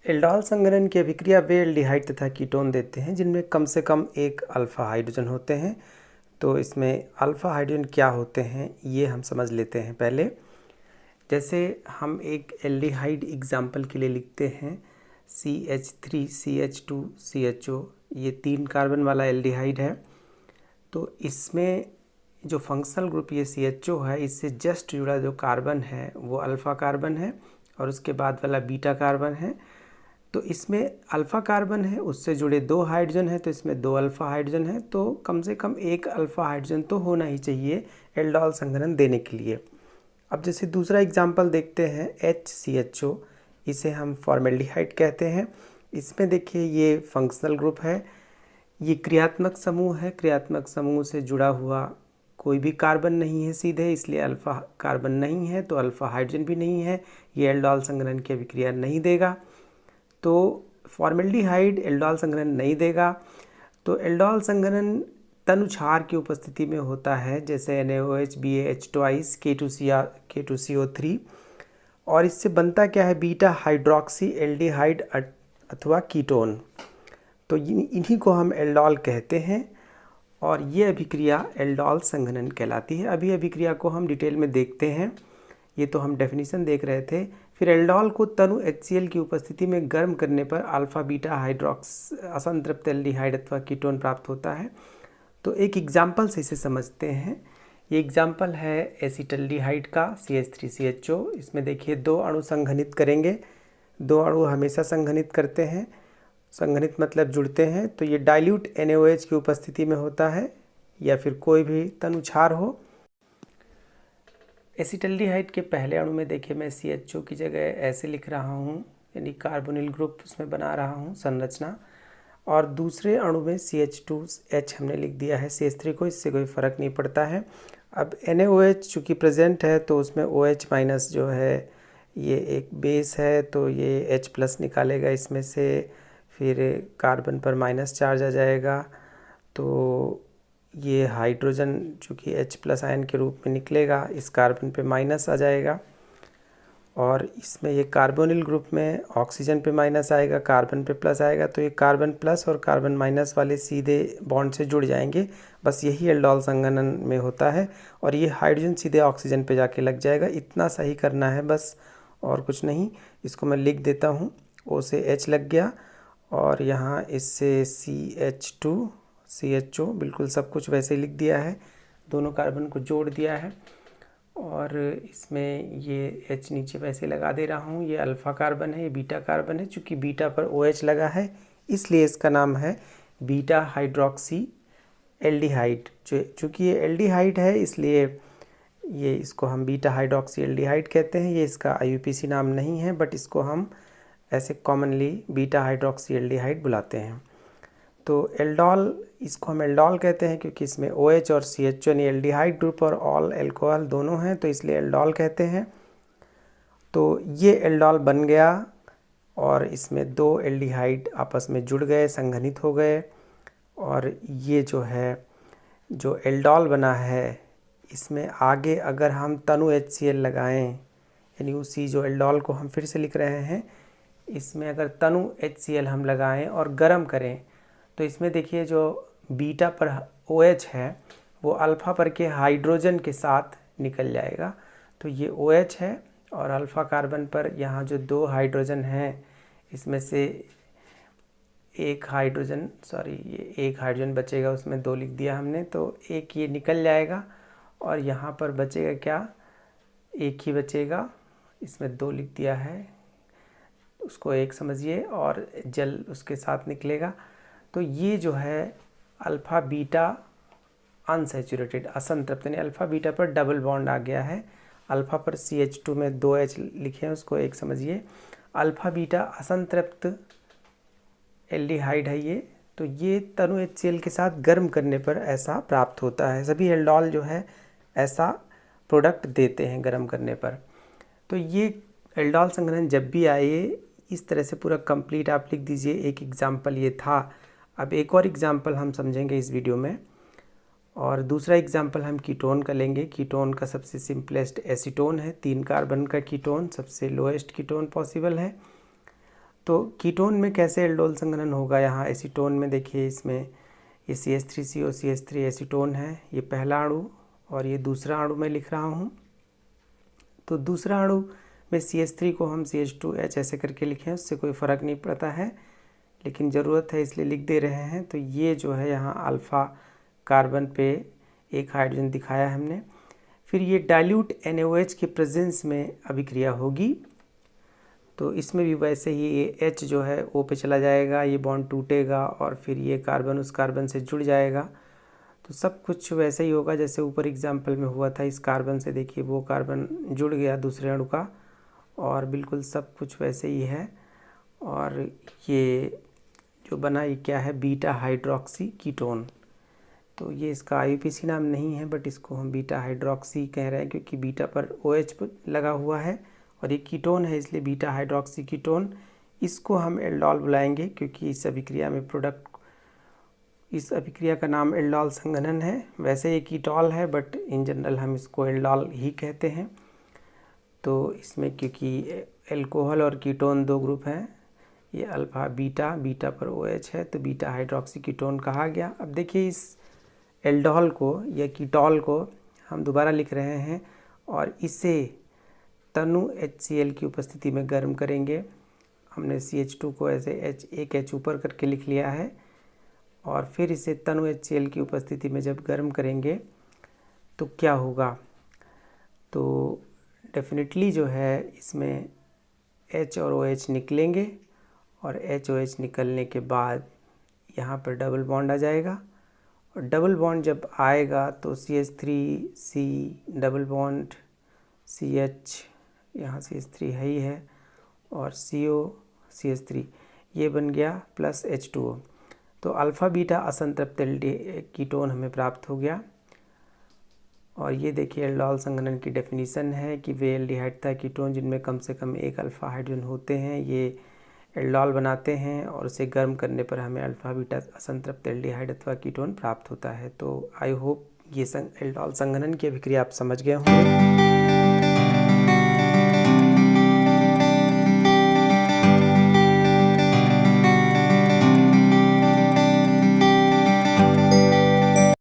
Aldol संघनन की अभिक्रिया वे एल्डिहाइड तथा कीटोन देते हैं जिनमें कम से कम एक अल्फा हाइड्रोजन होते हैं। तो इसमें अल्फा हाइड्रोजन क्या होते हैं ये हम समझ लेते हैं पहले। जैसे हम एक एल्डिहाइड एग्जाम्पल के लिए लिखते हैं CH3CH2CHO, ये 3 कार्बन वाला एल्डिहाइड है। तो इसमें जो फंक्शनल ग्रुप ये CHO है, इससे जस्ट जुड़ा जो कार्बन है वो अल्फ़ा कार्बन है और उसके बाद वाला बीटा कार्बन है। तो इसमें अल्फ़ा कार्बन है, उससे जुड़े 2 हाइड्रोजन है, तो इसमें 2 अल्फ़ा हाइड्रोजन है। तो कम से कम एक अल्फ़ा हाइड्रोजन तो होना ही चाहिए एल्डोल संघनन देने के लिए। अब जैसे दूसरा एग्जाम्पल देखते हैं HCHO, इसे हम फॉर्मेल्डिहाइड कहते हैं। इसमें देखिए ये फंक्शनल ग्रुप है, ये क्रियात्मक समूह है। क्रियात्मक समूह से जुड़ा हुआ कोई भी कार्बन नहीं है सीधे, इसलिए अल्फ़ा कार्बन नहीं है, तो अल्फ़ा हाइड्रोजन भी नहीं है, ये एल्डोल संघनन की अभिक्रिया नहीं देगा। तो फॉर्मेल्डिहाइड एल्डोल संघनन नहीं देगा। तो एल्डोल संघनन तनु क्षार की उपस्थिति में होता है, जैसे NaOH, BaH ट्वाइस, K2CO3, और इससे बनता क्या है, बीटा हाइड्रोक्सी एल्डिहाइड अथवा कीटोन। तो इन्हीं को हम एल्डोल कहते हैं और ये अभिक्रिया एल्डोल संघनन कहलाती है। अभी अभिक्रिया को हम डिटेल में देखते हैं, ये तो हम डेफिनेशन देख रहे थे। फिर एल्डोल को तनु HCl की उपस्थिति में गर्म करने पर अल्फा बीटा हाइड्रोक्स असंतृप्त एल्डिहाइड अथवा कीटोन प्राप्त होता है। तो एक एग्जाम्पल से इसे समझते हैं। ये एग्जाम्पल है एसिटल्डिहाइड का CH3CHO। इसमें देखिए 2 अणु संघनित करेंगे, 2 अणु हमेशा संघनित करते हैं, संघनित मतलब जुड़ते हैं। तो ये डाइल्यूट NaOH की उपस्थिति में होता है या फिर कोई भी तनु क्षार हो। एसिटल्डिहाइड के पहले अणु में देखिए मैं CHO की जगह ऐसे लिख रहा हूँ, यानी कार्बोनिल ग्रुप उसमें बना रहा हूँ संरचना। और दूसरे अणु में CH2H हमने लिख दिया है CH3 को, इससे कोई फ़र्क नहीं पड़ता है। अब NaOH चूँकि प्रेजेंट है तो उसमें OH माइनस जो है ये एक बेस है, तो ये H प्लस निकालेगा इसमें से, फिर कार्बन पर माइनस चार्ज आ जाएगा। तो ये हाइड्रोजन चूँकि H प्लस आयन के रूप में निकलेगा, इस कार्बन पे माइनस आ जाएगा। और इसमें ये कार्बोनिल ग्रुप में ऑक्सीजन पे माइनस आएगा, कार्बन पे प्लस आएगा। तो ये कार्बन प्लस और कार्बन माइनस वाले सीधे बॉन्ड से जुड़ जाएंगे। बस यही एल्डोल संघनन में होता है। और ये हाइड्रोजन सीधे ऑक्सीजन पे जाके लग जाएगा। इतना सही करना है बस, और कुछ नहीं। इसको मैं लिख देता हूँ, O से H लग गया और यहाँ इससे CH2CHO, बिल्कुल सब कुछ वैसे ही लिख दिया है, दोनों कार्बन को जोड़ दिया है। और इसमें ये H नीचे वैसे लगा दे रहा हूँ। ये अल्फ़ा कार्बन है, ये बीटा कार्बन है। चूँकि बीटा पर OH लगा है इसलिए इसका नाम है बीटा हाइड्रोक्सी एल्डिहाइड। चूँकि ये एल्डिहाइड है इसलिए ये इसको हम बीटा हाइड्रोक्सी एल्डिहाइड कहते हैं। ये इसका IUPAC नाम नहीं है, बट इसको हम ऐसे कॉमनली बीटा हाइड्रोक्सी एल्डिहाइड बुलाते हैं। तो एल्डोल, इसको हम एल्डोल कहते हैं क्योंकि इसमें OH और CHO यानी एल्डिहाइड ग्रुप और ऑल एल्कोहल दोनों हैं, तो इसलिए एल्डोल कहते हैं। तो ये एल्डोल बन गया और इसमें 2 एल्डिहाइड आपस में जुड़ गए, संघनित हो गए। और ये जो है, जो एल्डोल बना है, इसमें आगे अगर हम तनु HCl लगाएं, यानी उसी जो एल्डोल को हम फिर से लिख रहे हैं, इसमें अगर तनु HCl हम लगाएं और गर्म करें, तो इसमें देखिए जो बीटा पर OH है वो अल्फ़ा पर के हाइड्रोजन के साथ निकल जाएगा। तो ये OH है और अल्फ़ा कार्बन पर यहाँ जो 2 हाइड्रोजन हैं, इसमें से एक हाइड्रोजन, ये एक हाइड्रोजन बचेगा, उसमें 2 लिख दिया हमने, तो एक ये निकल जाएगा और यहाँ पर बचेगा क्या, एक ही बचेगा, इसमें 2 लिख दिया है, उसको एक समझिए, और जल उसके साथ निकलेगा। तो ये जो है अल्फ़ा बीटा अनसैचुरेटेड, असंतृप्त, यानी अल्फ़ा बीटा पर डबल बॉन्ड आ गया है। अल्फ़ा पर CH2 में 2 H लिखे हैं, उसको एक समझिए। अल्फ़ा बीटा असंतृप्त एल्डिहाइड है ये। तो ये तनु HCl के साथ गर्म करने पर ऐसा प्राप्त होता है। सभी एल्डोल जो है ऐसा प्रोडक्ट देते हैं गर्म करने पर। तो ये एल्डोल संघनन जब भी आए इस तरह से पूरा कंप्लीट आप लिख दीजिए। एक एग्जाम्पल ये था। अब एक और एग्जाम्पल हम समझेंगे इस वीडियो में, और दूसरा एग्जाम्पल हम कीटोन का लेंगे। कीटोन का सबसे सिंपलेस्ट एसीटोन है, 3 कार्बन का कीटोन सबसे लोएस्ट कीटोन पॉसिबल है। तो कीटोन में कैसे एल्डोल संघनन होगा, यहाँ एसीटोन में देखिए, इसमें ये CH3CO CH3 एसीटोन है, ये पहला अणु, और ये दूसरा अणु मैं लिख रहा हूँ। तो दूसरा अणु में CH3 को हम CH2H ऐसे करके लिखें, उससे कोई फ़र्क नहीं पड़ता है, लेकिन ज़रूरत है इसलिए लिख दे रहे हैं। तो ये जो है यहाँ अल्फ़ा कार्बन पे एक हाइड्रोजन दिखाया है हमने। फिर ये डाइल्यूट NaOH के प्रेजेंस में अभिक्रिया होगी, तो इसमें भी वैसे ही ये H जो है O पे चला जाएगा, ये बॉन्ड टूटेगा और फिर ये कार्बन उस कार्बन से जुड़ जाएगा। तो सब कुछ वैसे ही होगा जैसे ऊपर एग्जाम्पल में हुआ था। इस कार्बन से देखिए वो कार्बन जुड़ गया दूसरे अणु का, और बिल्कुल सब कुछ वैसे ही है। और ये जो बना ये क्या है, बीटा हाइड्रोक्सी कीटोन। तो ये इसका IUPAC नाम नहीं है, बट इसको हम बीटा हाइड्रोक्सी कह रहे हैं क्योंकि बीटा पर OH लगा हुआ है और ये कीटोन है, इसलिए बीटा हाइड्रोक्सी कीटोन। इसको हम एल्डोल बुलाएंगे क्योंकि इस अभिक्रिया में इस अभिक्रिया का नाम एल्डोल संघनन है। वैसे ये कीटोल है, बट इन जनरल हम इसको एल्डोल ही कहते हैं। तो इसमें क्योंकि एल्कोहल और कीटोन दो ग्रुप हैं, ये अल्फ़ा बीटा पर OH है, तो बीटा हाइड्रोक्सी कीटोन कहा गया। अब देखिए इस एल्डोल को या कीटोल को हम दोबारा लिख रहे हैं और इसे तनु HCl की उपस्थिति में गर्म करेंगे। हमने CH2 को ऐसे एक H ऊपर करके लिख लिया है, और फिर इसे तनु HCl की उपस्थिति में जब गर्म करेंगे तो क्या होगा, तो डेफिनेटली जो है इसमें H और OH निकलेंगे, और HOH निकलने के बाद यहाँ पर डबल बॉन्ड आ जाएगा, और डबल बॉन्ड जब आएगा तो CH3C डबल बॉन्ड CH, यहाँ CH3 है ही है, और CO CH3 ये बन गया प्लस H2O। तो अल्फ़ा बीटा असंतृप्त कीटोन हमें प्राप्त हो गया। और ये देखिए एल्डोल संघनन की डेफिनेशन है कि वे एल्डिहाइड तथा कीटोन जिनमें कम से कम एक अल्फ़ा हाइड्रोजन होते हैं, ये एल्डोल बनाते हैं, और उसे गर्म करने पर हमें अल्फ़ा बीटा असंतृप्त एल्डिहाइड अथवा कीटोन प्राप्त होता है। तो आई होप ये एल्डोल संघनन की अभिक्रिया आप समझ गए होंगे।